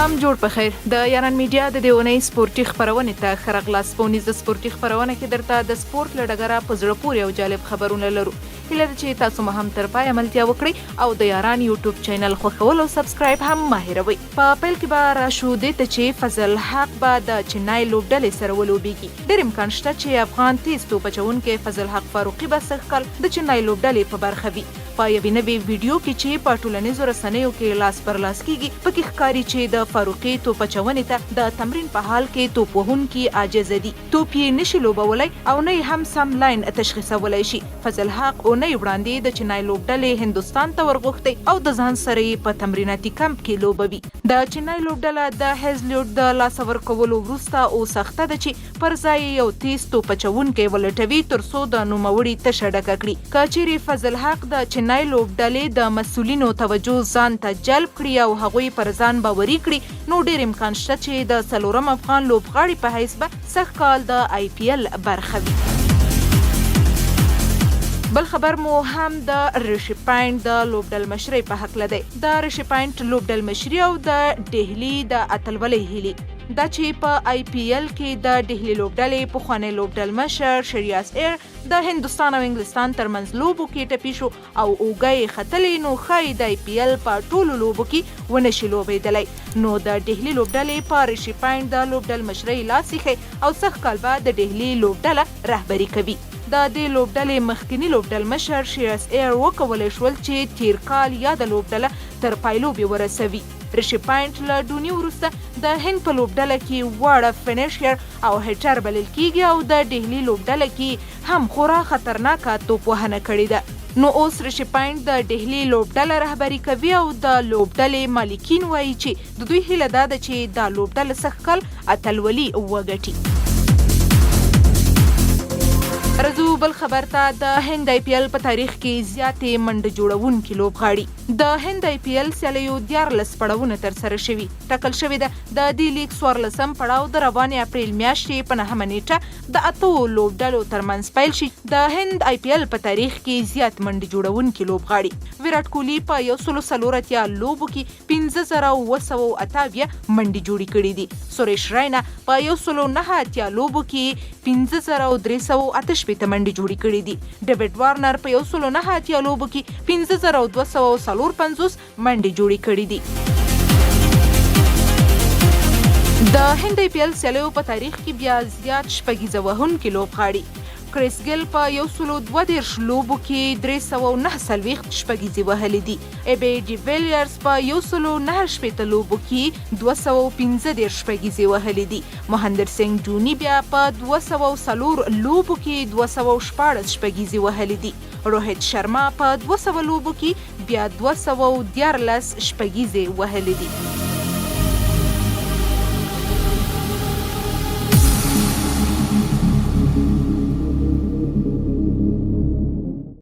سلام جوړ په خیر د یاران میډیا د دیونی سپورتي خبرونه ته خرغلاس پونیز د سپورتي خبرونه کې درته د سپورت لړګره په زړه پورې او جالب خبرونه لرو هیله چې تاسو مو هم تر پای عملتیا وکړئ او د یاران یوټیوب چینل خوښول او سبسکرایب هم مه هېروئ په پیل کې به راشو دې ته چې فضل حق به د چنای لوبډلې سره ولوبېږي ډېر امکان شته چې افغان تیز توپ اچوونکی فضل حق فاروقي به سږ کال د چنای لوبډلې په برخه وي په یوې نوې ویډیو کې چې په ټولنیزو رسنیو کې لاس پر لاس کیږي پکې ښکاري چې د فاروقي توپ اچونې ته د تمرین په حال کې توپ وهونکي عاجز دي توپ یې نشي لوبولی او نه هم سم لاین تشخیصولی شي فضل حق اونۍ وړاندې د چنای لوبډلې هندوستان ته ورغوښتی او د ځان سره یې په تمریناتي کمپ کې لوبوي د چنای لوبډله د هیزلیوډ د لاسه ورکولو وروسته اوس اخته ده چې پر ځای یو تیز توپ اچوونکی ولټوي تر څو د نوموړي تشه ډکه کړي که چیرې فضل حق د چنای لوبډلې د مسؤلینو توجه ځان ته جلب کړي او هغوی پر ځان باوري کړي نو ډېر امکان شته چې د څلورم افغان لوبغاړي په حیث به سږ کال د IPL برخه وي بل خبر مو هم د ریشي پاینټ د لوبډل مشرۍ په هکله دی د ریشي پاینټ لوبډل مشري او د ډهلي د اتلولۍ هیلې دا چې په IPL کې د ډهلي لوبډلې پخوانی لوبډل مشر شریاس ایر د هندوستان او انګلستان ترمنځ لوبو کې ټپي شو او اوږه یې ختلې نو ښایي د IPL په ټولو لوبو کې ونشي لوبېدلی نو د ډهلي لوبډلې په ریشي پاینټ د لوبډل مشرۍ لاس ایښی او سږ کال به د ډهلي لوبډله رهبري کوي د دې لوبډلې مخکینی لوبډل مشر شریاس ایر وکولی شول چې تیر کال یاده لوبډله تر پایلوبې ورسوي ریشي پاینټ له ډوني وروسته د هند په لوبډله کې واړه فینیشر او هیټر بلل کیږي او د ډهلي لوبډله کې هم خورا خطرناکه توپ وهنه کړې ده نو اوس ریشي پاینټ د ډهلي لوبډله رهبري کوي او د لوبډلې مالکین وایي چې د دوی هیله دا ده چې دا لوبډله سږ کال اتلولي وګټي رزو بل خبر ته د هند IPL په تاریخ کې زیاتې منډه جوړونکي لوبغاړي د هند IPL سیالیو 14 پړاوونه ترسره شوي ټاکل شوې ده د دې لیګ 14م پړاو د روانې اپریل میاشتې په 9مه نیټه د 8 لوبډلو ترمنځ پیل شي د هند IPL په تاریخ کې زیات منډه جوړونکي لوبغاړي ویراټ کوهلي په 140 لوبو کې 15728 منډې جوړې کړې دي سوریش راینا په 109 لوبو کې 15308 منډې جوړې کړې دي ډیوډ وارنر په 109 لوبو کې 15254 منډې جوړې کړې دي د هند IPL سیالیو په تاریخ کې بیا زیات شپږیزه وهونکي لوبغاړي کریس ګیل په 132 لوبو کې 349 شپږیزې وهلې دي ایبی ډي ویلیرز په 109 لوبو کې 215 شپږیزې وهلې دي مهندر سنگھ ډوني بیا په 204 لوبو کې 214 شپږیزې وهلې دي روهیت شرما په 200 لوبو کې بیا 214 شپږیزې وهلې دي